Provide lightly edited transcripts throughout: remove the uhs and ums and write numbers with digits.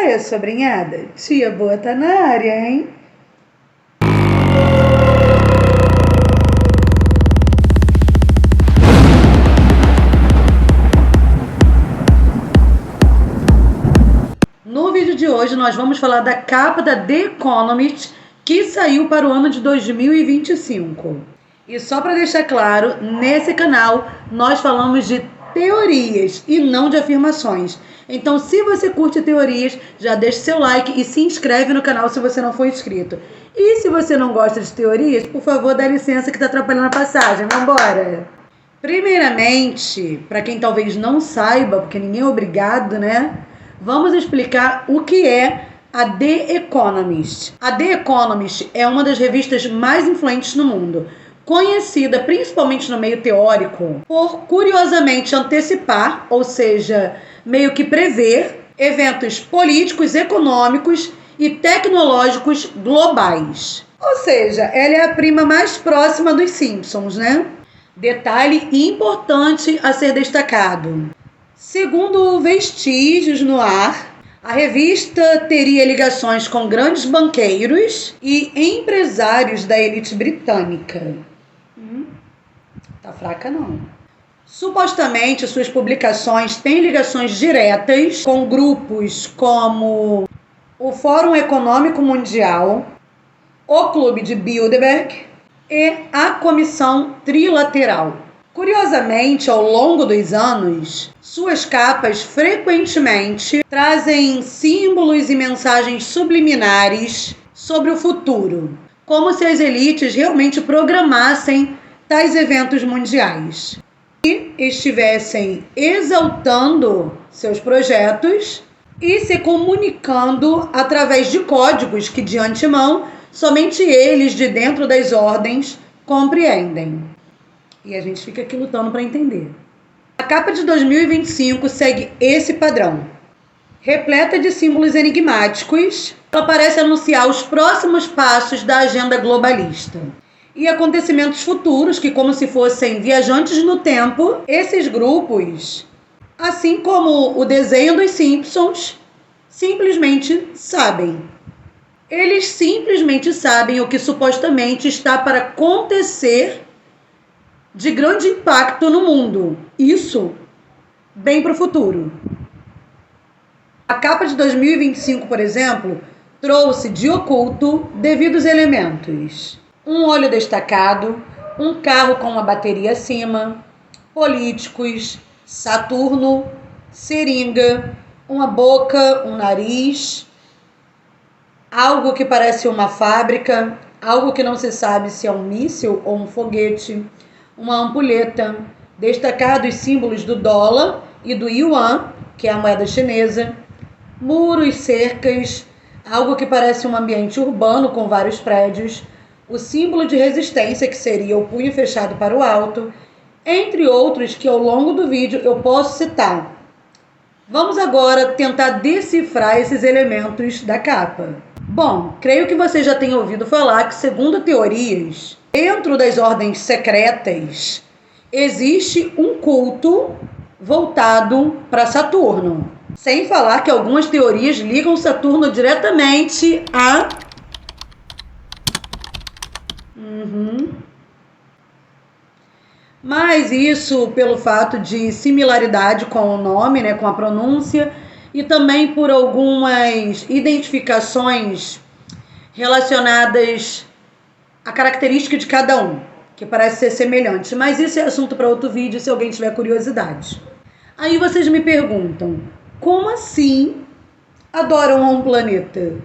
Aê, sobrinhada, tia boa tá na área, hein? No vídeo de hoje nós vamos falar da capa da The Economist que saiu para o ano de 2025. E só para deixar claro, nesse canal nós falamos de teorias e não de afirmações. Então, se você curte teorias, já deixa seu like e se inscreve no canal se você não for inscrito. E se você não gosta de teorias, por favor, dá licença que está atrapalhando a passagem. Vambora! Primeiramente, para quem talvez não saiba, porque ninguém é obrigado, né? Vamos explicar o que é a The Economist. A The Economist é uma das revistas mais influentes no mundo, conhecida principalmente no meio teórico por, curiosamente, antecipar, ou seja, meio que prever, eventos políticos, econômicos e tecnológicos globais. Ou seja, ela é a prima mais próxima dos Simpsons, né? Detalhe importante a ser destacado. Segundo vestígios no ar, a revista teria ligações com grandes banqueiros e empresários da elite britânica. Tá fraca não. Supostamente, suas publicações têm ligações diretas com grupos como o Fórum Econômico Mundial, o Clube de Bilderberg e a Comissão Trilateral. Curiosamente, ao longo dos anos, suas capas frequentemente trazem símbolos e mensagens subliminares sobre o futuro, como se as elites realmente programassem tais eventos mundiais e estivessem exaltando seus projetos e se comunicando através de códigos que, de antemão, somente eles de dentro das ordens compreendem. E a gente fica aqui lutando para entender. A capa de 2025 segue esse padrão. Repleta de símbolos enigmáticos, ela parece anunciar os próximos passos da agenda globalista e acontecimentos futuros que, como se fossem viajantes no tempo, esses grupos, assim como o desenho dos Simpsons, simplesmente sabem. Eles simplesmente sabem o que supostamente está para acontecer de grande impacto no mundo. Isso bem para o futuro. A capa de 2025, por exemplo, trouxe de oculto devidos elementos: um olho destacado, um carro com uma bateria acima, políticos, Saturno, seringa, uma boca, um nariz, algo que parece uma fábrica, algo que não se sabe se é um míssil ou um foguete, uma ampulheta, destacados símbolos do dólar e do yuan, que é a moeda chinesa, muros, cercas, algo que parece um ambiente urbano com vários prédios, o símbolo de resistência, que seria o punho fechado para o alto, entre outros que ao longo do vídeo eu posso citar. Vamos agora tentar decifrar esses elementos da capa. Bom, creio que você já tenha ouvido falar que, segundo teorias, dentro das ordens secretas, existe um culto voltado para Saturno. Sem falar que algumas teorias ligam Saturno diretamente a... Mas isso pelo fato de similaridade com o nome, né, com a pronúncia, e também por algumas identificações relacionadas à característica de cada um, que parece ser semelhante. Mas isso é assunto para outro vídeo, se alguém tiver curiosidade. Aí vocês me perguntam, como assim adoram a um planeta?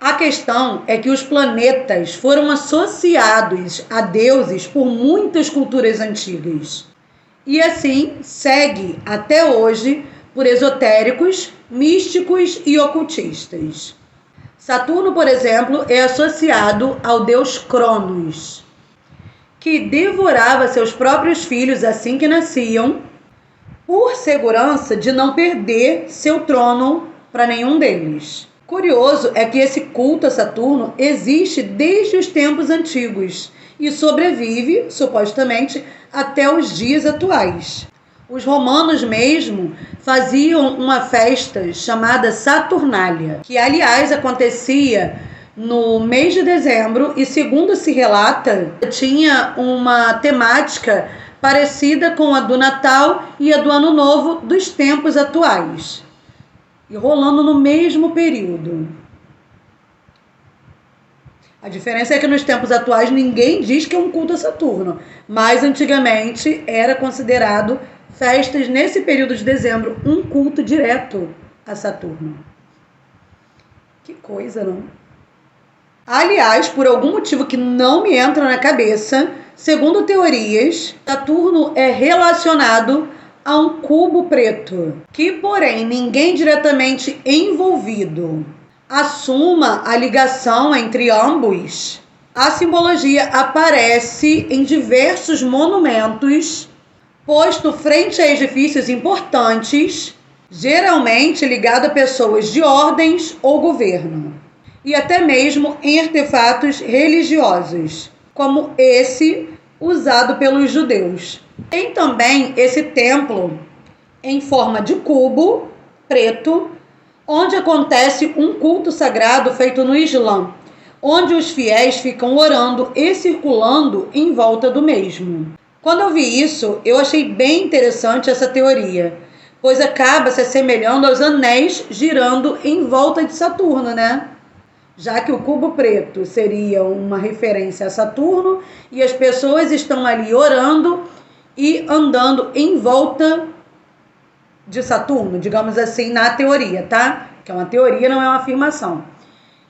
A questão é que os planetas foram associados a deuses por muitas culturas antigas. E assim segue até hoje por esotéricos, místicos e ocultistas. Saturno, por exemplo, é associado ao deus Cronos, que devorava seus próprios filhos assim que nasciam, por segurança de não perder seu trono para nenhum deles. Curioso é que esse culto a Saturno existe desde os tempos antigos e sobrevive, supostamente, até os dias atuais. Os romanos mesmo faziam uma festa chamada Saturnália, que aliás acontecia no mês de dezembro e, segundo se relata, tinha uma temática parecida com a do Natal e a do Ano Novo dos tempos atuais, e rolando no mesmo período. A diferença é que nos tempos atuais ninguém diz que é um culto a Saturno, mas antigamente era considerado festas nesse período de dezembro um culto direto a Saturno. Que coisa, não? Aliás, por algum motivo que não me entra na cabeça, segundo teorias, Saturno é relacionado a um cubo preto, que, porém, ninguém diretamente envolvido assuma a ligação entre ambos. A simbologia aparece em diversos monumentos, posto frente a edifícios importantes, geralmente ligado a pessoas de ordens ou governo, e até mesmo em artefatos religiosos, como esse usado pelos judeus. Tem também esse templo em forma de cubo preto, onde acontece um culto sagrado feito no Islã, onde os fiéis ficam orando e circulando em volta do mesmo. Quando eu vi isso, eu achei bem interessante essa teoria, pois acaba se assemelhando aos anéis girando em volta de Saturno, né? Já que o cubo preto seria uma referência a Saturno e as pessoas estão ali orando e andando em volta de Saturno, digamos assim, na teoria, tá? Que é uma teoria, não é uma afirmação.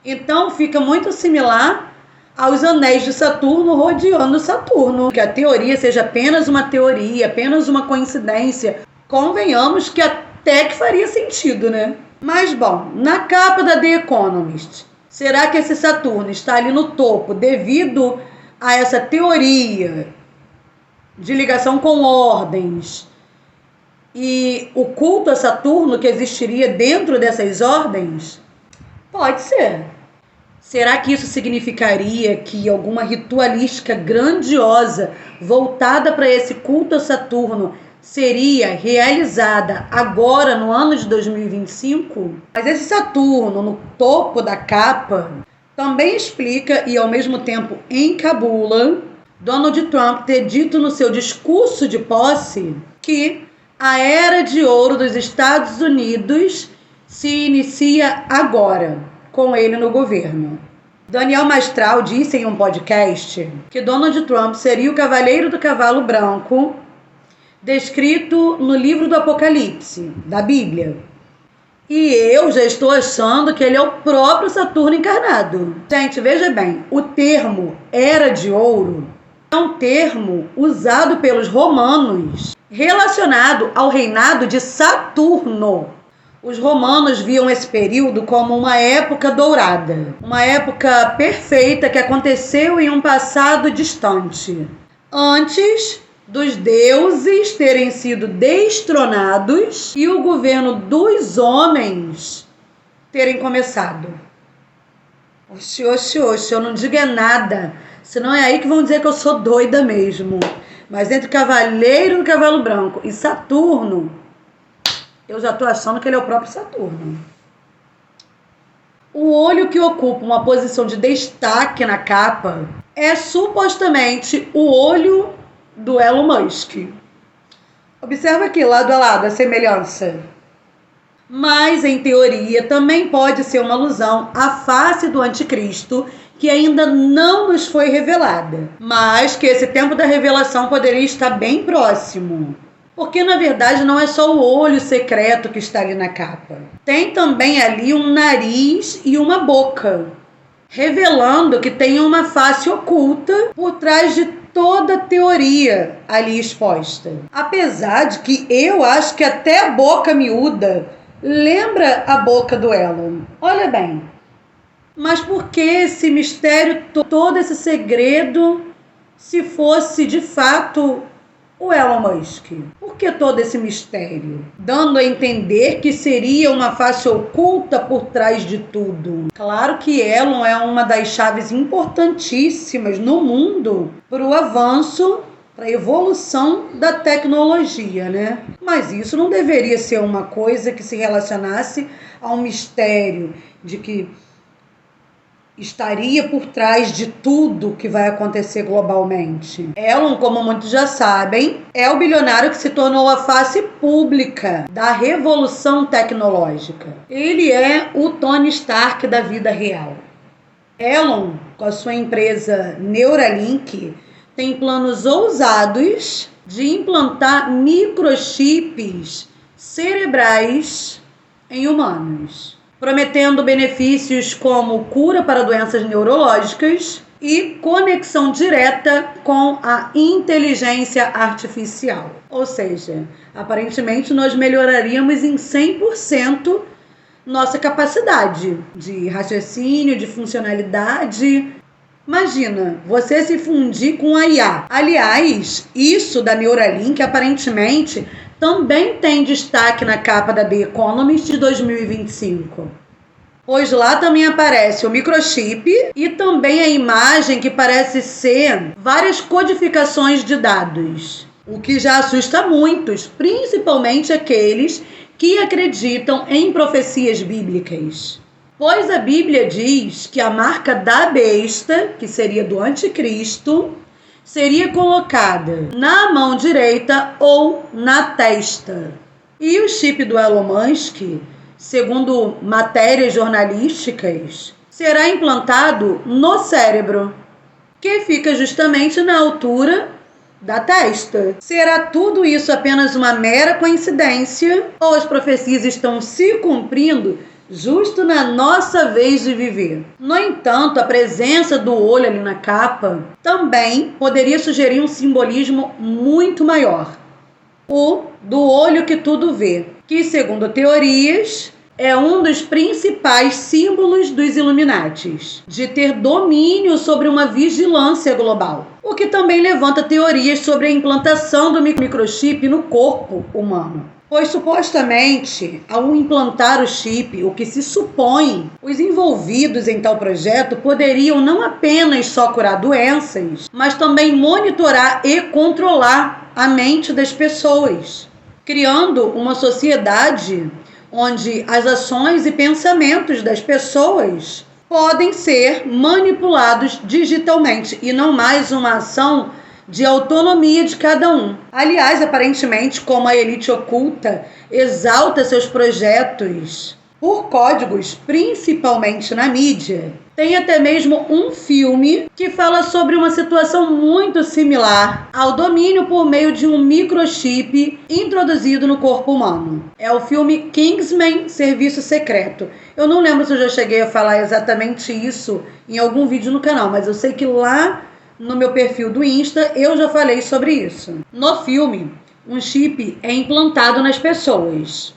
Então fica muito similar aos anéis de Saturno rodeando Saturno. Que a teoria seja apenas uma teoria, apenas uma coincidência. Convenhamos que até que faria sentido, né? Mas bom, na capa da The Economist, será que esse Saturno está ali no topo devido a essa teoria de ligação com ordens e o culto a Saturno que existiria dentro dessas ordens? Pode ser. Será que isso significaria que alguma ritualística grandiosa voltada para esse culto a Saturno seria realizada agora no ano de 2025? Mas esse Saturno no topo da capa também explica e ao mesmo tempo encabula Donald Trump ter dito no seu discurso de posse que a era de ouro dos Estados Unidos se inicia agora, com ele no governo. Daniel Mastral disse em um podcast que Donald Trump seria o cavaleiro do cavalo branco descrito no livro do Apocalipse, da Bíblia. E eu já estou achando que ele é o próprio Saturno encarnado. Gente, veja bem, o termo era de ouro é um termo usado pelos romanos relacionado ao reinado de Saturno. Os romanos viam esse período como uma época dourada, uma época perfeita que aconteceu em um passado distante, antes dos deuses terem sido destronados e o governo dos homens terem começado. Oxi, eu não digo nada, senão é aí que vão dizer que eu sou doida mesmo. Mas entre Cavaleiro do Cavalo Branco e Saturno, eu já estou achando que ele é o próprio Saturno. O olho que ocupa uma posição de destaque na capa é supostamente o olho do Elon Musk. Observa aqui, lado a lado, a semelhança. Mas, em teoria, também pode ser uma alusão à face do anticristo, que ainda não nos foi revelada, mas que esse tempo da revelação poderia estar bem próximo. Porque, na verdade, não é só o olho secreto que está ali na capa. Tem também ali um nariz e uma boca, revelando que tem uma face oculta por trás de toda a teoria ali exposta. Apesar de que eu acho que até a boca miúda lembra a boca do Elon. Olha bem. Mas por que esse mistério, todo esse segredo, se fosse de fato o Elon Musk? Por que todo esse mistério? Dando a entender que seria uma face oculta por trás de tudo. Claro que Elon é uma das chaves importantíssimas no mundo para o avanço, para a evolução da tecnologia, né? Mas isso não deveria ser uma coisa que se relacionasse a um mistério de que estaria por trás de tudo que vai acontecer globalmente. Elon, como muitos já sabem, é o bilionário que se tornou a face pública da revolução tecnológica. Ele é o Tony Stark da vida real. Elon, com a sua empresa Neuralink, tem planos ousados de implantar microchips cerebrais em humanos, prometendo benefícios como cura para doenças neurológicas e conexão direta com a inteligência artificial. Ou seja, aparentemente nós melhoraríamos em 100% nossa capacidade de raciocínio, de funcionalidade. Imagina, você se fundir com a IA. Aliás, isso da Neuralink aparentemente também tem destaque na capa da The Economist de 2025. Pois lá também aparece o microchip e também a imagem que parece ser várias codificações de dados. O que já assusta muitos, principalmente aqueles que acreditam em profecias bíblicas. Pois a Bíblia diz que a marca da besta, que seria do anticristo, seria colocada na mão direita ou na testa. E o chip do Elon Musk, segundo matérias jornalísticas, será implantado no cérebro, que fica justamente na altura da testa. Será tudo isso apenas uma mera coincidência ou as profecias estão se cumprindo justo na nossa vez de viver? No entanto, a presença do olho ali na capa também poderia sugerir um simbolismo muito maior. O do olho que tudo vê, que, segundo teorias, é um dos principais símbolos dos Illuminatis, de ter domínio sobre uma vigilância global, o que também levanta teorias sobre a implantação do microchip no corpo humano. Pois, supostamente, ao implantar o chip, o que se supõe, os envolvidos em tal projeto poderiam não apenas só curar doenças, mas também monitorar e controlar a mente das pessoas, criando uma sociedade onde as ações e pensamentos das pessoas podem ser manipulados digitalmente e não mais uma ação de autonomia de cada um. Aliás, aparentemente, como a elite oculta exalta seus projetos por códigos, principalmente na mídia, tem até mesmo um filme que fala sobre uma situação muito similar ao domínio por meio de um microchip introduzido no corpo humano. É o filme Kingsman: Serviço Secreto. Eu não lembro se eu já cheguei a falar exatamente isso em algum vídeo no canal, mas eu sei que lá no meu perfil do Insta eu já falei sobre isso. No filme, um chip é implantado nas pessoas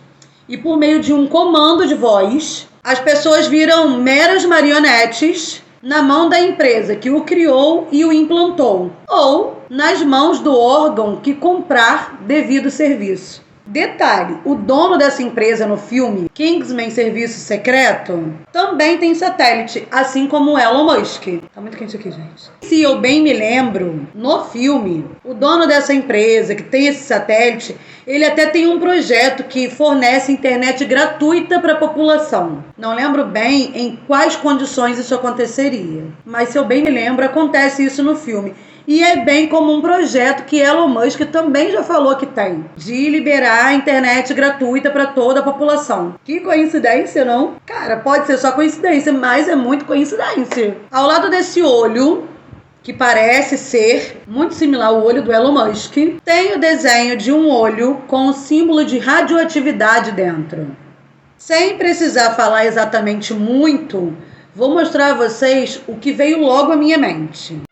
e por meio de um comando de voz, as pessoas viram meras marionetes na mão da empresa que o criou e o implantou, ou nas mãos do órgão que comprar devido serviço. Detalhe, o dono dessa empresa no filme, Kingsman: Serviço Secreto, também tem satélite, assim como o Elon Musk. Tá muito quente aqui, gente. Se eu bem me lembro, no filme, o dono dessa empresa que tem esse satélite, ele até tem um projeto que fornece internet gratuita para a população. Não lembro bem em quais condições isso aconteceria, mas se eu bem me lembro, acontece isso no filme. E é bem como um projeto que Elon Musk também já falou que tem, de liberar a internet gratuita para toda a população. Que coincidência, não? Cara, pode ser só coincidência, mas é muito coincidência. Ao lado desse olho, que parece ser muito similar ao olho do Elon Musk, tem o desenho de um olho com o símbolo de radioatividade dentro. Sem precisar falar exatamente muito, vou mostrar a vocês o que veio logo à minha mente.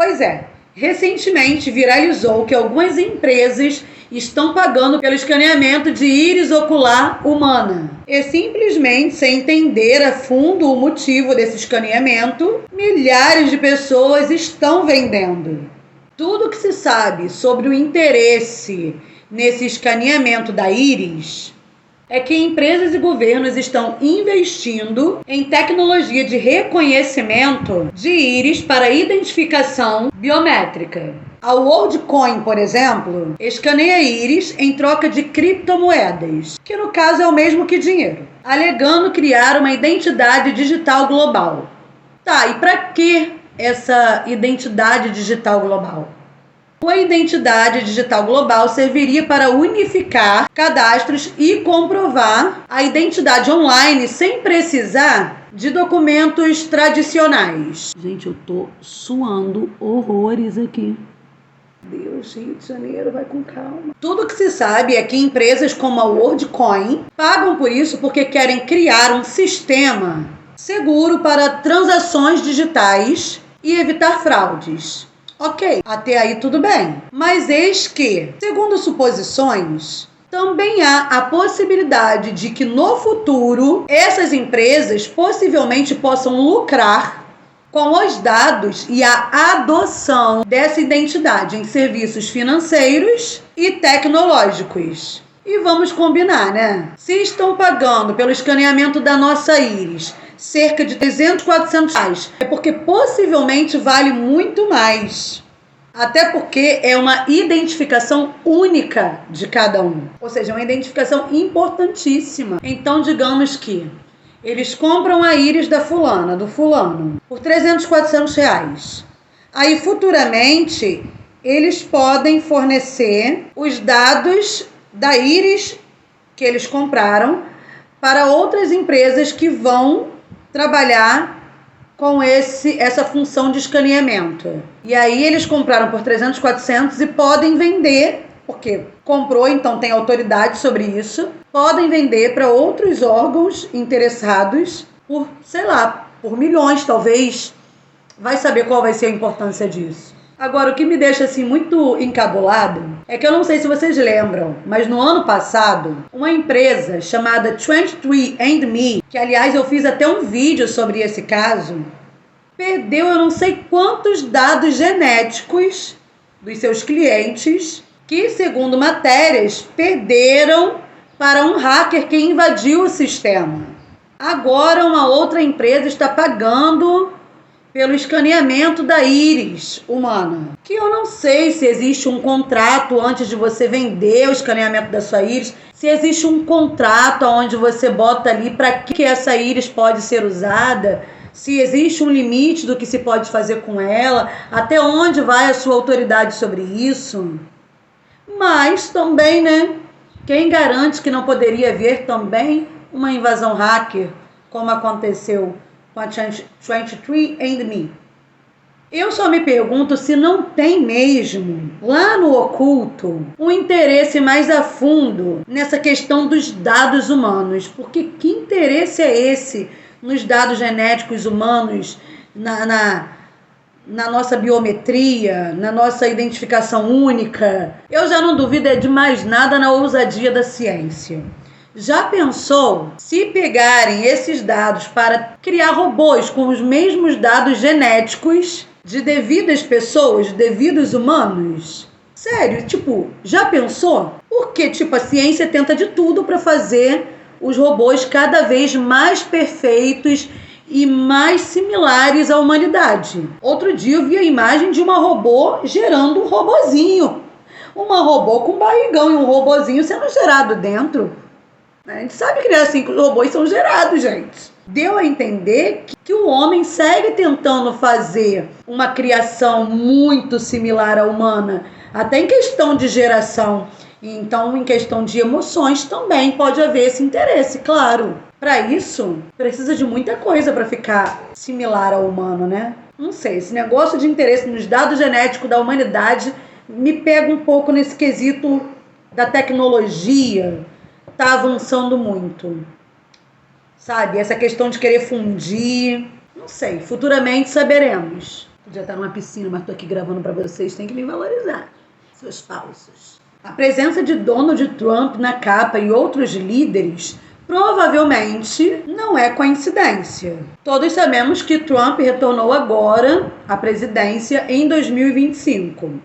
Pois é, recentemente viralizou que algumas empresas estão pagando pelo escaneamento de íris ocular humana. E simplesmente, sem entender a fundo o motivo desse escaneamento, milhares de pessoas estão vendendo. Tudo que se sabe sobre o interesse nesse escaneamento da íris é que empresas e governos estão investindo em tecnologia de reconhecimento de íris para identificação biométrica. A WorldCoin, por exemplo, escaneia íris em troca de criptomoedas, que no caso é o mesmo que dinheiro, alegando criar uma identidade digital global. Tá, e para que essa identidade digital global? A identidade digital global serviria para unificar cadastros e comprovar a identidade online sem precisar de documentos tradicionais. Gente, eu tô suando horrores aqui. Deus, Rio de Janeiro, vai com calma. Tudo que se sabe é que empresas como a WorldCoin pagam por isso porque querem criar um sistema seguro para transações digitais e evitar fraudes. Ok, até aí tudo bem. Mas eis que, segundo suposições, também há a possibilidade de que no futuro essas empresas possivelmente possam lucrar com os dados e a adoção dessa identidade em serviços financeiros e tecnológicos. E vamos combinar, né? Se estão pagando pelo escaneamento da nossa íris cerca de 300, 400 reais, é porque possivelmente vale muito mais. Até porque é uma identificação única de cada um. Ou seja, uma identificação importantíssima. Então, digamos que eles compram a íris da fulana, do fulano, por 300, 400 reais. Aí, futuramente, eles podem fornecer os dados da íris que eles compraram para outras empresas que vão trabalhar com essa função de escaneamento. E aí eles compraram por 300, 400 e podem vender, porque comprou, então tem autoridade sobre isso, podem vender para outros órgãos interessados por, sei lá, por milhões talvez. Vai saber qual vai ser a importância disso. Agora, o que me deixa assim muito encabulado é que eu não sei se vocês lembram, mas no ano passado, uma empresa chamada 23andMe, que aliás eu fiz até um vídeo sobre esse caso, perdeu eu não sei quantos dados genéticos dos seus clientes, que segundo matérias, perderam para um hacker que invadiu o sistema. Agora uma outra empresa está pagando pelo escaneamento da íris humana. Que eu não sei se existe um contrato antes de você vender o escaneamento da sua íris, se existe um contrato onde você bota ali para que essa íris pode ser usada, se existe um limite do que se pode fazer com ela, até onde vai a sua autoridade sobre isso. Mas também, né, quem garante que não poderia haver também uma invasão hacker, como aconteceu com a 23andMe. Eu só me pergunto se não tem mesmo, lá no oculto, um interesse mais a fundo nessa questão dos dados humanos. Porque que interesse é esse nos dados genéticos humanos, na nossa biometria, na nossa identificação única? Eu já não duvido de mais nada na ousadia da ciência. Já pensou se pegarem esses dados para criar robôs com os mesmos dados genéticos de devidas pessoas, de devidos humanos? Sério, já pensou? Porque, a ciência tenta de tudo para fazer os robôs cada vez mais perfeitos e mais similares à humanidade. Outro dia eu vi a imagem de uma robô gerando um robozinho. Uma robô com barrigão e um robozinho sendo gerado dentro. A gente sabe que não é assim que os robôs são gerados, gente. Deu a entender que o homem segue tentando fazer uma criação muito similar à humana, até em questão de geração. Então, em questão de emoções, também pode haver esse interesse, claro. Para isso, precisa de muita coisa para ficar similar ao humano, né? Não sei, esse negócio de interesse nos dados genéticos da humanidade me pega um pouco nesse quesito da tecnologia. Tá avançando muito, sabe? Essa questão de querer fundir, não sei, futuramente saberemos. Podia estar numa piscina, mas tô aqui gravando para vocês, tem que me valorizar, seus falsos. A presença de Donald Trump na capa e outros líderes provavelmente não é coincidência. Todos sabemos que Trump retornou agora à presidência em 2025.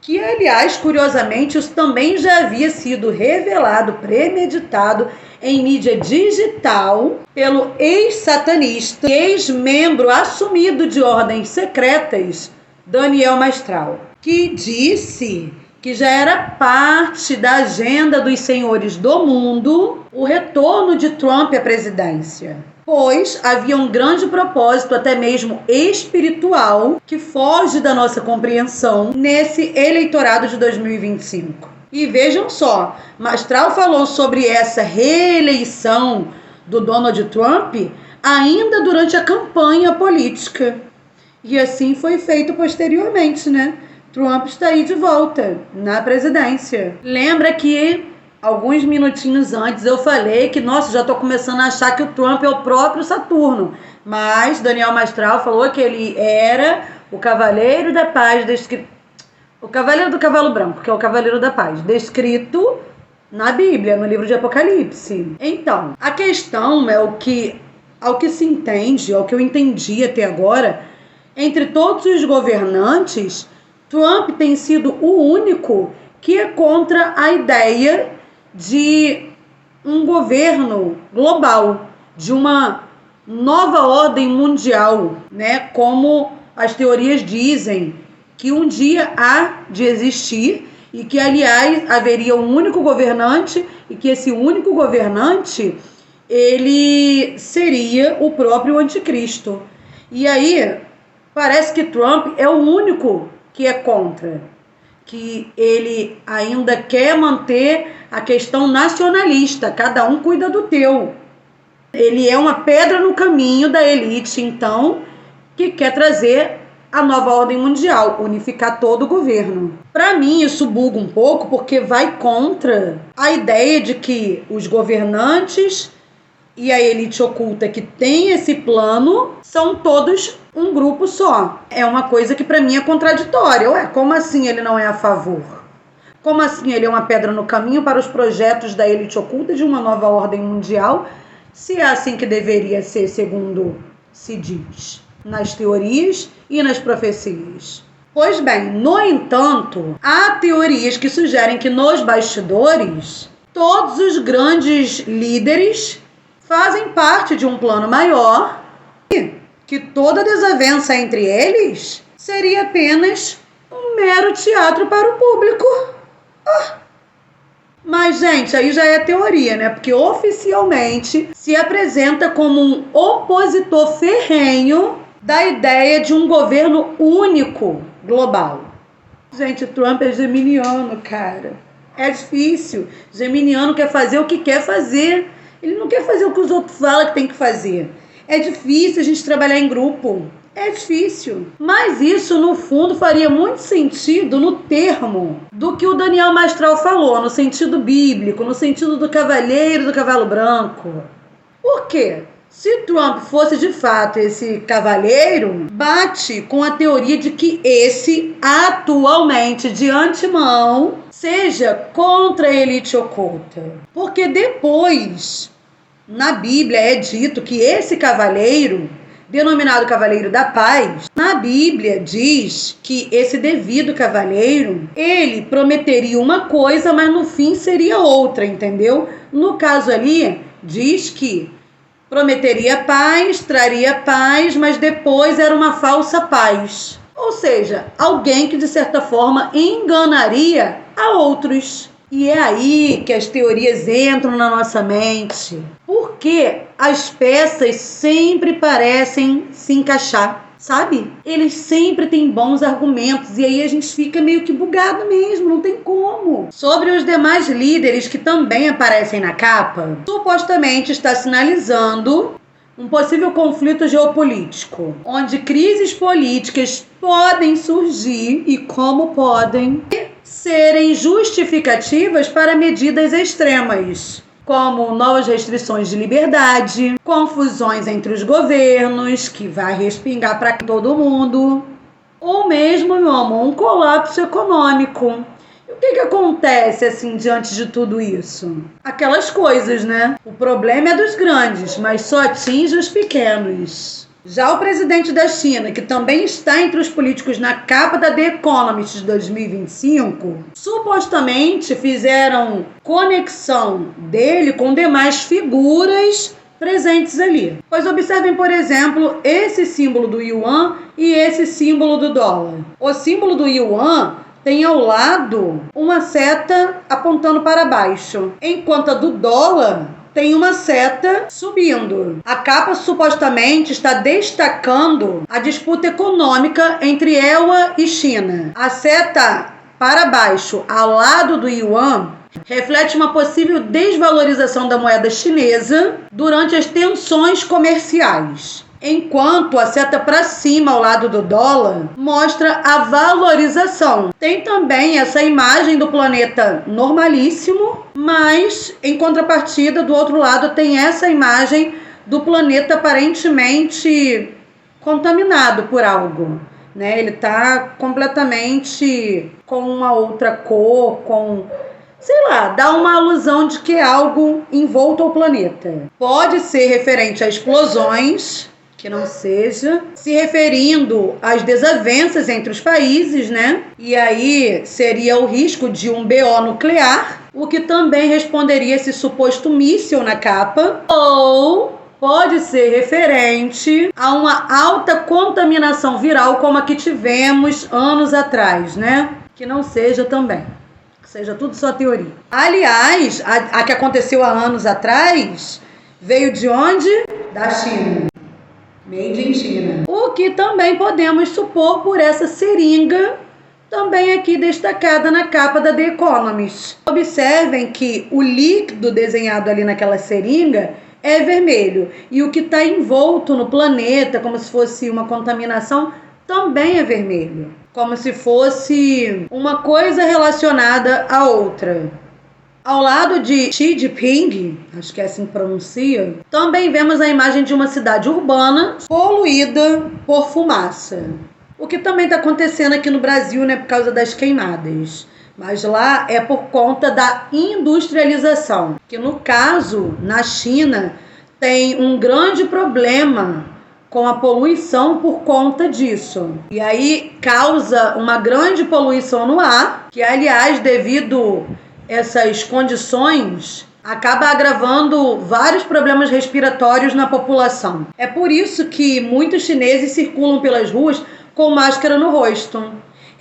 Que, aliás, curiosamente, isso também já havia sido revelado, premeditado em mídia digital pelo ex-satanista, ex-membro assumido de ordens secretas, Daniel Mastral, que disse que já era parte da agenda dos senhores do mundo o retorno de Trump à presidência, pois havia um grande propósito, até mesmo espiritual, que foge da nossa compreensão nesse eleitorado de 2025. E vejam só, Mastral falou sobre essa reeleição do Donald Trump ainda durante a campanha política. E assim foi feito posteriormente, né? Trump está aí de volta na presidência. Lembra que alguns minutinhos antes eu falei que, nossa, já estou começando a achar que o Trump é o próprio Saturno. Mas Daniel Mastral falou que ele era o Cavaleiro da Paz, o Cavaleiro do Cavalo Branco, que é o Cavaleiro da Paz, descrito na Bíblia, no livro de Apocalipse. Então, a questão é ao que se entende, ao que eu entendi até agora, entre todos os governantes, Trump tem sido o único que é contra a ideia de um governo global, de uma nova ordem mundial, né? Como as teorias dizem, que um dia há de existir e que, aliás, haveria um único governante e que esse único governante, ele seria o próprio anticristo. E aí, parece que Trump é o único que é contra, que ele ainda quer manter a questão nacionalista, cada um cuida do teu. Ele é uma pedra no caminho da elite, então, que quer trazer a nova ordem mundial, unificar todo o governo. Para mim, isso buga um pouco, porque vai contra a ideia de que os governantes e a elite oculta que tem esse plano são todos um grupo só. É uma coisa que para mim é contraditória. Ué, como assim ele não é a favor? Como assim ele é uma pedra no caminho para os projetos da elite oculta de uma nova ordem mundial, se é assim que deveria ser, segundo se diz nas teorias e nas profecias? Pois bem, no entanto, há teorias que sugerem que nos bastidores todos os grandes líderes fazem parte de um plano maior e que toda desavença entre eles seria apenas um mero teatro para o público. Mas, gente, aí já é teoria, né? Porque oficialmente se apresenta como um opositor ferrenho da ideia de um governo único global. Gente, Trump é geminiano, cara. É difícil. Geminiano quer fazer o que quer fazer. Ele não quer fazer o que os outros falam que tem que fazer. É difícil a gente trabalhar em grupo. É difícil. Mas isso, no fundo, faria muito sentido no termo do que o Daniel Mastral falou, no sentido bíblico, no sentido do cavaleiro do cavalo branco. Por quê? Se Trump fosse de fato esse cavaleiro, bate com a teoria de que esse, atualmente, de antemão, seja contra a elite oculta. Porque depois, na Bíblia é dito que esse cavaleiro, denominado Cavaleiro da Paz, na Bíblia diz que esse devido cavaleiro, ele prometeria uma coisa, mas no fim seria outra, entendeu? No caso ali, diz que prometeria paz, traria paz, mas depois era uma falsa paz. Ou seja, alguém que de certa forma enganaria a outros. E é aí que as teorias entram na nossa mente. Porque as peças sempre parecem se encaixar, sabe? Eles sempre têm bons argumentos e aí a gente fica meio que bugado mesmo, não tem como. Sobre os demais líderes que também aparecem na capa, supostamente está sinalizando um possível conflito geopolítico, onde crises políticas podem surgir e como podem serem justificativas para medidas extremas, como novas restrições de liberdade, confusões entre os governos, que vai respingar para todo mundo, ou mesmo, meu amor, um colapso econômico. E o que acontece, assim, diante de tudo isso? Aquelas coisas, né? O problema é dos grandes, mas só atinge os pequenos. Já o presidente da China, que também está entre os políticos na capa da The Economist de 2025, supostamente fizeram conexão dele com demais figuras presentes ali. Pois observem, por exemplo, esse símbolo do yuan e esse símbolo do dólar. O símbolo do yuan tem ao lado uma seta apontando para baixo, enquanto a do dólar tem uma seta subindo. A capa supostamente está destacando a disputa econômica entre EUA e China. A seta para baixo, ao lado do yuan, reflete uma possível desvalorização da moeda chinesa durante as tensões comerciais. Enquanto a seta para cima, ao lado do dólar, mostra a valorização. Tem também essa imagem do planeta normalíssimo, mas em contrapartida, do outro lado, tem essa imagem do planeta aparentemente contaminado por algo, né? Ele está completamente com uma outra cor, sei lá, dá uma alusão de que é algo envolto ao planeta. Pode ser referente a explosões, que não seja, se referindo às desavenças entre os países, né? E aí seria o risco de um BO nuclear, o que também responderia esse suposto míssil na capa. Ou pode ser referente a uma alta contaminação viral como a que tivemos anos atrás, né? Que não seja também. Que seja tudo só teoria. Aliás, a que aconteceu há anos atrás veio de onde? Da China. Made in China. O que também podemos supor por essa seringa, também aqui destacada na capa da The Economist. Observem que o líquido desenhado ali naquela seringa é vermelho. E o que está envolto no planeta, como se fosse uma contaminação, também é vermelho. Como se fosse uma coisa relacionada à outra. Ao lado de Xi Jinping, acho que é assim que pronuncia, também vemos a imagem de uma cidade urbana poluída por fumaça. O que também está acontecendo aqui no Brasil, né, por causa das queimadas. Mas lá é por conta da industrialização, que no caso, na China, tem um grande problema com a poluição por conta disso. E aí causa uma grande poluição no ar, que aliás, devido essas condições, acaba agravando vários problemas respiratórios na população. É por isso que muitos chineses circulam pelas ruas com máscara no rosto.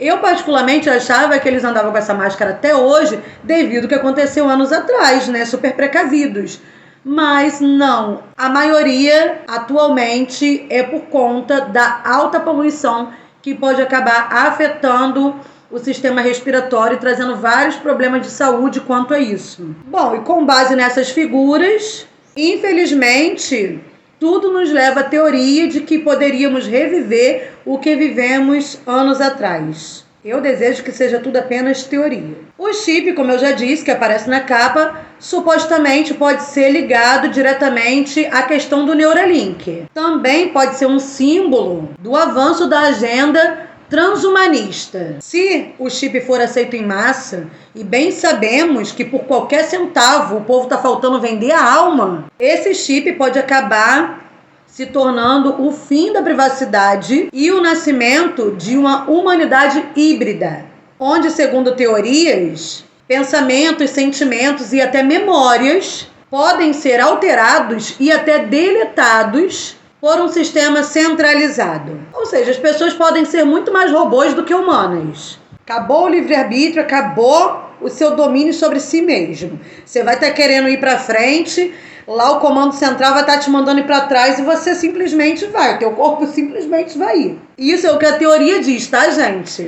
Eu particularmente achava que eles andavam com essa máscara até hoje devido ao que aconteceu anos atrás, né? Super precavidos. Mas não, a maioria atualmente é por conta da alta poluição que pode acabar afetando o sistema respiratório e trazendo vários problemas de saúde quanto a isso. Bom, e com base nessas figuras, infelizmente, tudo nos leva à teoria de que poderíamos reviver o que vivemos anos atrás. Eu desejo que seja tudo apenas teoria. O chip, como eu já disse, que aparece na capa, supostamente pode ser ligado diretamente à questão do Neuralink. Também pode ser um símbolo do avanço da agenda transhumanista. Se o chip for aceito em massa, e bem sabemos que por qualquer centavo o povo está faltando vender a alma, esse chip pode acabar se tornando o fim da privacidade e o nascimento de uma humanidade híbrida, onde, segundo teorias, pensamentos, sentimentos e até memórias podem ser alterados e até deletados por um sistema centralizado. Ou seja, as pessoas podem ser muito mais robôs do que humanas. Acabou o livre-arbítrio, acabou o seu domínio sobre si mesmo. Você vai estar querendo ir para frente, lá o comando central vai estar te mandando ir para trás e você simplesmente vai. Teu corpo simplesmente vai ir. Isso é o que a teoria diz, tá, gente?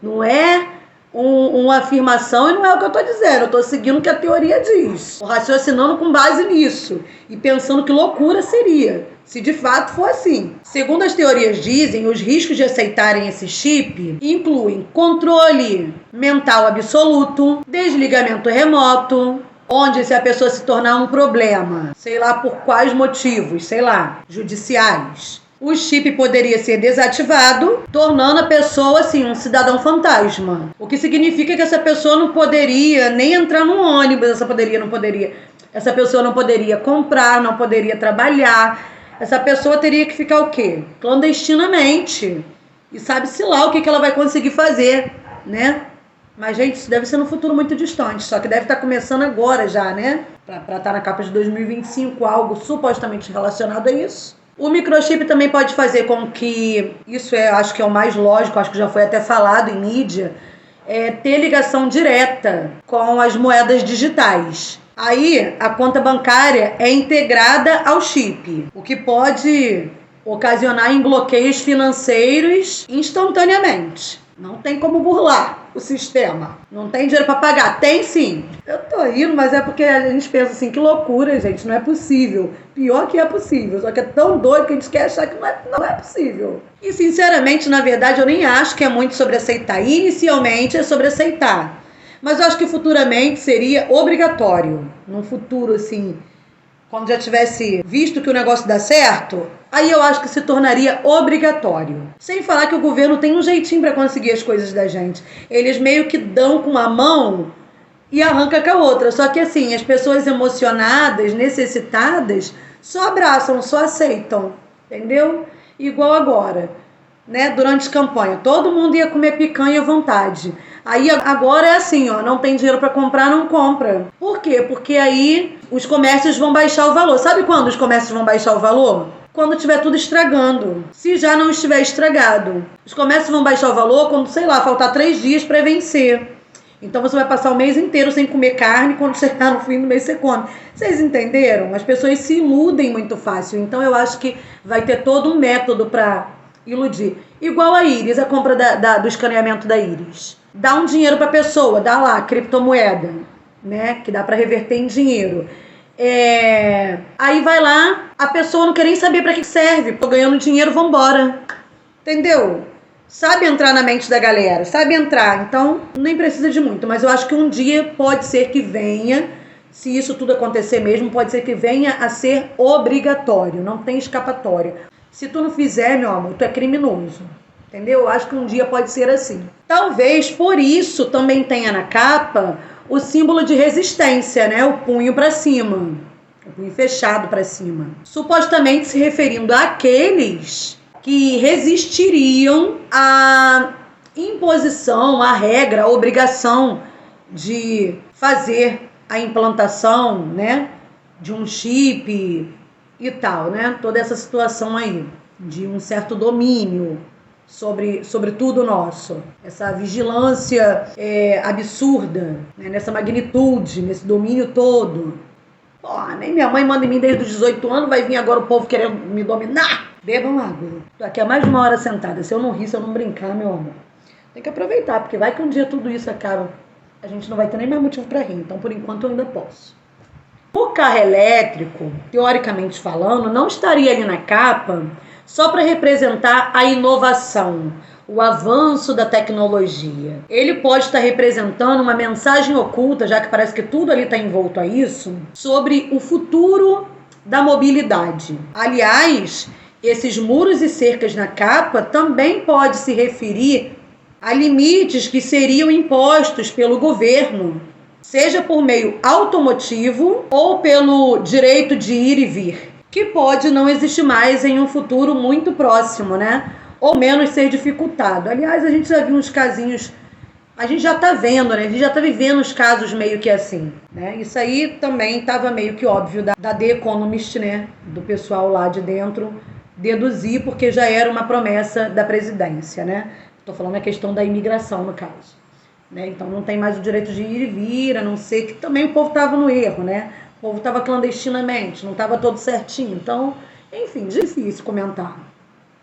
Não é uma afirmação e não é o que eu estou dizendo. Eu estou seguindo o que a teoria diz. Estou raciocinando com base nisso e pensando que loucura seria se de fato for assim. Segundo as teorias dizem, os riscos de aceitarem esse chip incluem controle mental absoluto, desligamento remoto, onde se a pessoa se tornar um problema, sei lá por quais motivos, sei lá, judiciais, o chip poderia ser desativado, tornando a pessoa, assim, um cidadão fantasma. O que significa que essa pessoa não poderia nem entrar no ônibus, essa pessoa não poderia comprar, não poderia trabalhar, essa pessoa teria que ficar o quê? Clandestinamente. E sabe-se lá o que ela vai conseguir fazer, né? Mas, gente, isso deve ser no futuro muito distante, só que deve estar começando agora já, né? Para estar na capa de 2025, algo supostamente relacionado a isso. O microchip também pode fazer com que, isso acho que é o mais lógico, acho que já foi até falado em mídia, ter ligação direta com as moedas digitais. Aí, a conta bancária é integrada ao chip, o que pode ocasionar em bloqueios financeiros instantaneamente. Não tem como burlar o sistema. Não tem dinheiro para pagar. Tem sim. Eu tô rindo, mas é porque a gente pensa assim, que loucura, gente. Não é possível. Pior que é possível. Só que é tão doido que a gente quer achar que não é possível. E sinceramente, na verdade, eu nem acho que é muito sobre aceitar. Inicialmente é sobre aceitar. Mas eu acho que futuramente seria obrigatório. Num futuro, assim, quando já tivesse visto que o negócio dá certo, aí eu acho que se tornaria obrigatório. Sem falar que o governo tem um jeitinho para conseguir as coisas da gente. Eles meio que dão com uma mão e arranca com a outra. Só que assim, as pessoas emocionadas, necessitadas, só abraçam, só aceitam. Entendeu? Igual agora, né? Durante a campanha, todo mundo ia comer picanha à vontade. Aí agora é assim, ó, não tem dinheiro para comprar, não compra. Por quê? Porque aí os comércios vão baixar o valor. Sabe quando os comércios vão baixar o valor? Quando tiver tudo estragando. Se já não estiver estragado. Os comércios vão baixar o valor quando, sei lá, faltar 3 dias para vencer. Então você vai passar o mês inteiro sem comer carne, quando chegar no fim do mês você come. Vocês entenderam? As pessoas se iludem muito fácil. Então eu acho que vai ter todo um método para iludir. Igual a Íris, a compra do escaneamento da Íris. Dá um dinheiro para a pessoa, dá lá, criptomoeda, né? Que dá para reverter em dinheiro. Aí vai lá, a pessoa não quer nem saber para que serve. Tô ganhando dinheiro, vambora. Entendeu? Sabe entrar na mente da galera, sabe entrar. Então, nem precisa de muito. Mas eu acho que um dia pode ser que venha, se isso tudo acontecer mesmo, pode ser que venha a ser obrigatório. Não tem escapatória. Se tu não fizer, meu amor, tu é criminoso. Entendeu? Eu acho que um dia pode ser assim. Talvez por isso também tenha na capa o símbolo de resistência, né? O punho para cima. O punho fechado para cima. Supostamente se referindo àqueles que resistiriam à imposição, à regra, à obrigação de fazer a implantação, né? De um chip e tal, né? Toda essa situação aí de um certo domínio sobre tudo nosso. Essa vigilância absurda, né? Nessa magnitude, nesse domínio todo. Pô, nem minha mãe manda em mim desde os 18 anos, vai vir agora o povo querendo me dominar. Bebam água. Tô aqui há mais de 1 hora sentada. Se eu não rir, se eu não brincar, meu amor, tem que aproveitar, porque vai que um dia tudo isso acaba. A gente não vai ter nem mais motivo para rir. Então, por enquanto, eu ainda posso. O carro elétrico, teoricamente falando, não estaria ali na capa só para representar a inovação, o avanço da tecnologia. Ele pode estar representando uma mensagem oculta, já que parece que tudo ali está envolto a isso, sobre o futuro da mobilidade. Aliás, esses muros e cercas na capa também pode se referir a limites que seriam impostos pelo governo, seja por meio automotivo ou pelo direito de ir e vir, que pode não existir mais em um futuro muito próximo, né? Ou menos ser dificultado. Aliás, a gente já viu uns casinhos, a gente já tá vendo, né? A gente já tá vivendo os casos meio que assim, né? Isso aí também tava meio que óbvio da The Economist, né? Do pessoal lá de dentro deduzir, porque já era uma promessa da presidência, né? Tô falando a questão da imigração, no caso. Né? Então não tem mais o direito de ir e vir, a não ser que também o povo tava no erro, né? O povo tava clandestinamente, não tava todo certinho. Então, enfim, difícil comentar.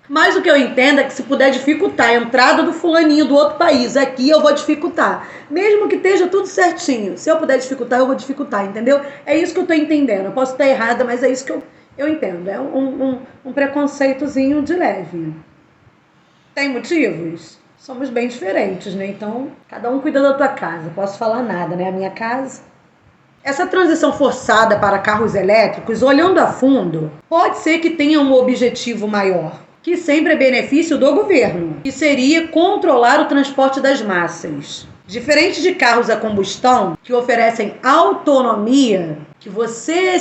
Mas o que eu entendo é que se puder dificultar a entrada do fulaninho do outro país aqui, eu vou dificultar. Mesmo que esteja tudo certinho. Se eu puder dificultar, eu vou dificultar, entendeu? É isso que eu tô entendendo. Eu posso estar errada, mas é isso que eu entendo. É um preconceitozinho de leve. Tem motivos? Somos bem diferentes, né? Então, cada um cuida da tua casa. Posso falar nada, né? A minha casa. Essa transição forçada para carros elétricos, olhando a fundo, pode ser que tenha um objetivo maior, que sempre é benefício do governo, que seria controlar o transporte das massas, Diferente de carros a combustão, que oferecem autonomia, que você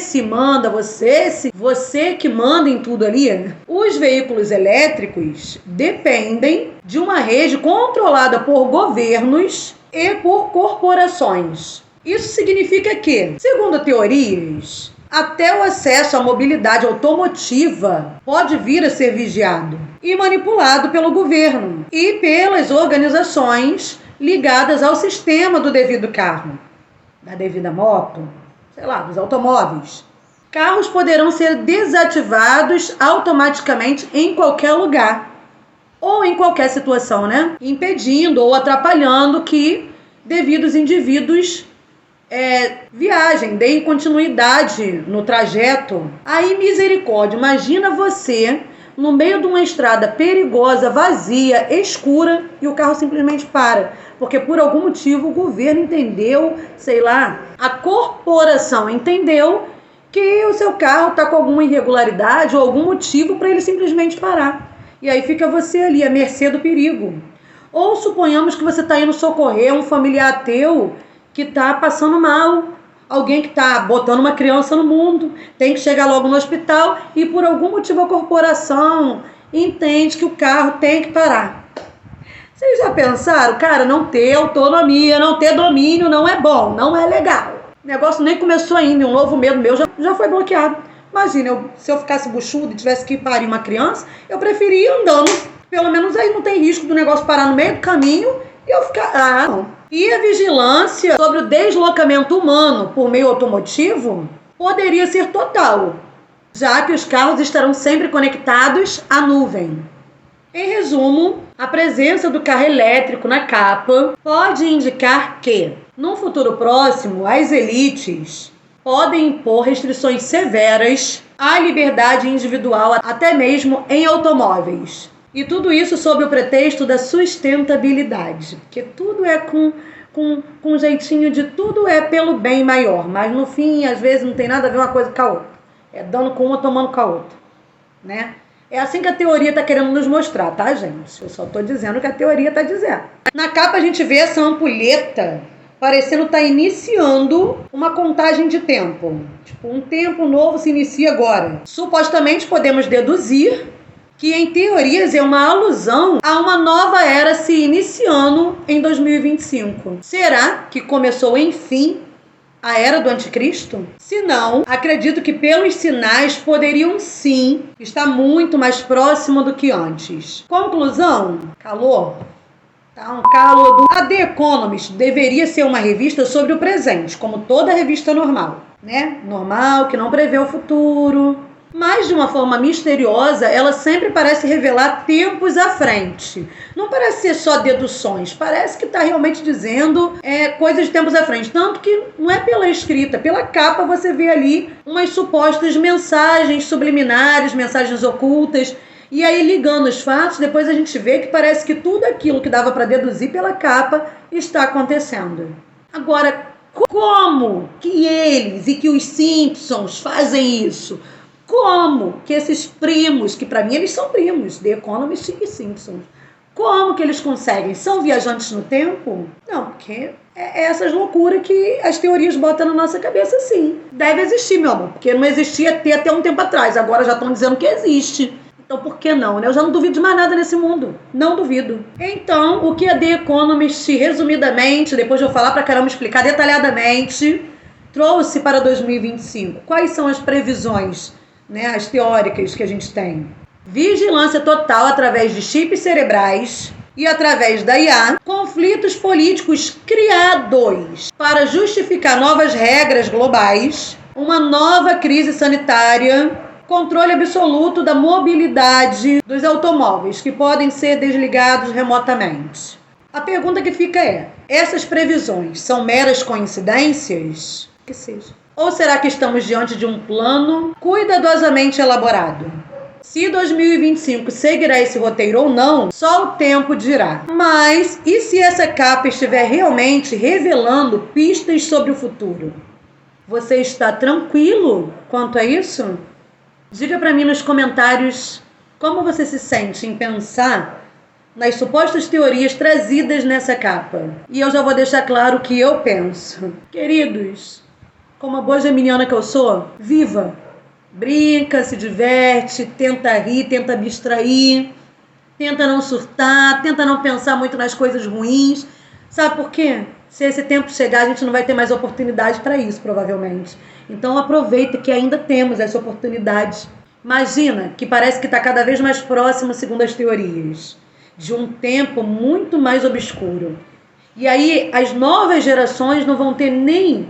que manda em tudo ali, os veículos elétricos dependem de uma rede controlada por governos e por corporações. Isso significa que, segundo teorias, até o acesso à mobilidade automotiva pode vir a ser vigiado e manipulado pelo governo e pelas organizações ligadas ao sistema do devido carro, da devida moto, dos automóveis. Carros poderão ser desativados automaticamente em qualquer lugar ou em qualquer situação, impedindo ou atrapalhando que devidos indivíduos viajem, deem continuidade no trajeto. Aí, misericórdia, imagina você no meio de uma estrada perigosa, vazia, escura, e o carro simplesmente para. Porque por algum motivo o governo entendeu, a corporação entendeu que o seu carro está com alguma irregularidade ou algum motivo para ele simplesmente parar. E aí fica você ali à mercê do perigo. Ou suponhamos que você está indo socorrer um familiar teu que está passando mal, alguém que está botando uma criança no mundo, tem que chegar logo no hospital e por algum motivo a corporação entende que o carro tem que parar. Vocês já pensaram? Cara, não ter autonomia, não ter domínio não é bom, não é legal. O negócio nem começou ainda, um novo medo meu já foi bloqueado. Imagina, se eu ficasse buchudo e tivesse que parir uma criança, eu preferia ir andando. Pelo menos aí não tem risco do negócio parar no meio do caminho e eu ficar... não. E a vigilância sobre o deslocamento humano por meio automotivo poderia ser total, já que os carros estarão sempre conectados à nuvem. Em resumo, a presença do carro elétrico na capa pode indicar que, num futuro próximo, as elites podem impor restrições severas à liberdade individual, até mesmo em automóveis. E tudo isso sob o pretexto da sustentabilidade, porque tudo é com um jeitinho de tudo é pelo bem maior, mas no fim, às vezes, não tem nada a ver uma coisa com a outra. É dando com uma, tomando com a outra, É assim que a teoria está querendo nos mostrar, tá, gente? Eu só estou dizendo o que a teoria está dizendo. Na capa a gente vê essa ampulheta parecendo estar iniciando uma contagem de tempo. Tipo, um tempo novo se inicia agora. Supostamente podemos deduzir que em teorias é uma alusão a uma nova era se iniciando em 2025. Será que começou, enfim, a era do anticristo? Se não, acredito que pelos sinais poderiam sim estar muito mais próximo do que antes. Conclusão? Calor? Tá um calor. A The Economist deveria ser uma revista sobre o presente, como toda revista normal, Normal, que não prevê o futuro. Mas, de uma forma misteriosa, ela sempre parece revelar tempos à frente. Não parece ser só deduções, parece que está realmente dizendo coisas de tempos à frente. Tanto que não é pela escrita, pela capa você vê ali umas supostas mensagens subliminares, mensagens ocultas. E aí, ligando os fatos, depois a gente vê que parece que tudo aquilo que dava para deduzir pela capa está acontecendo. Agora, como que eles e que os Simpsons fazem isso? Como que esses primos, que para mim eles são primos, The Economist e Simpsons, como que eles conseguem? São viajantes no tempo? Não, porque é essas loucuras que as teorias botam na nossa cabeça, sim. Deve existir, meu amor, porque não existia até um tempo atrás, agora já estão dizendo que existe. Então por que não, Eu já não duvido de mais nada nesse mundo, não duvido. Então, o que a The Economist, resumidamente, depois de eu falar pra caramba, explicar detalhadamente, trouxe para 2025? Quais são as previsões, as teóricas que a gente tem? Vigilância total através de chips cerebrais e através da IA, conflitos políticos criados para justificar novas regras globais, uma nova crise sanitária, controle absoluto da mobilidade dos automóveis, que podem ser desligados remotamente. A pergunta que fica é: essas previsões são meras coincidências? Que seja. Ou será que estamos diante de um plano cuidadosamente elaborado? Se 2025 seguirá esse roteiro ou não, só o tempo dirá. Mas e se essa capa estiver realmente revelando pistas sobre o futuro? Você está tranquilo quanto a isso? Diga para mim nos comentários como você se sente em pensar nas supostas teorias trazidas nessa capa. E eu já vou deixar claro o que eu penso. Queridos, como a boa geminiana que eu sou, viva! Brinca, se diverte, tenta rir, tenta abstrair, tenta não surtar, tenta não pensar muito nas coisas ruins. Sabe por quê? Se esse tempo chegar, a gente não vai ter mais oportunidade para isso, provavelmente. Então aproveita que ainda temos essa oportunidade. Imagina que parece que está cada vez mais próximo, segundo as teorias, de um tempo muito mais obscuro. E aí as novas gerações não vão ter nem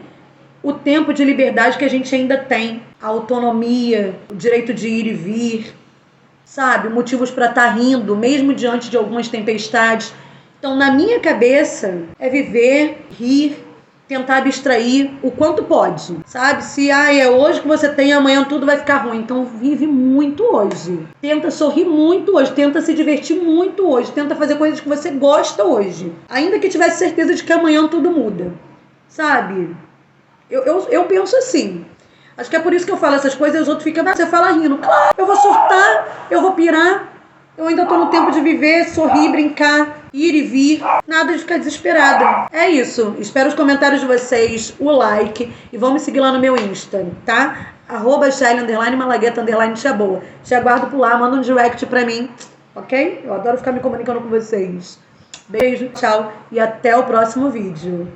o tempo de liberdade que a gente ainda tem. A autonomia, o direito de ir e vir, sabe? Motivos para estar rindo, mesmo diante de algumas tempestades. Então, na minha cabeça, é viver, rir, tentar abstrair o quanto pode, sabe? Se é hoje que você tem, amanhã tudo vai ficar ruim. Então, vive muito hoje. Tenta sorrir muito hoje, tenta se divertir muito hoje, tenta fazer coisas que você gosta hoje. Ainda que tivesse certeza de que amanhã tudo muda, sabe? Eu penso assim. Acho que é por isso que eu falo essas coisas e os outros ficam, você fala rindo. Claro, eu vou surtar, eu vou pirar. Eu ainda tô no tempo de viver, sorrir, brincar, ir e vir. Nada de ficar desesperada. É isso. Espero os comentários de vocês, o like. E vão me seguir lá no meu Insta, tá? @Shaila_Malagueta _Tia Boa. Te aguardo por lá, manda um direct pra mim. Ok? Eu adoro ficar me comunicando com vocês. Beijo, tchau e até o próximo vídeo.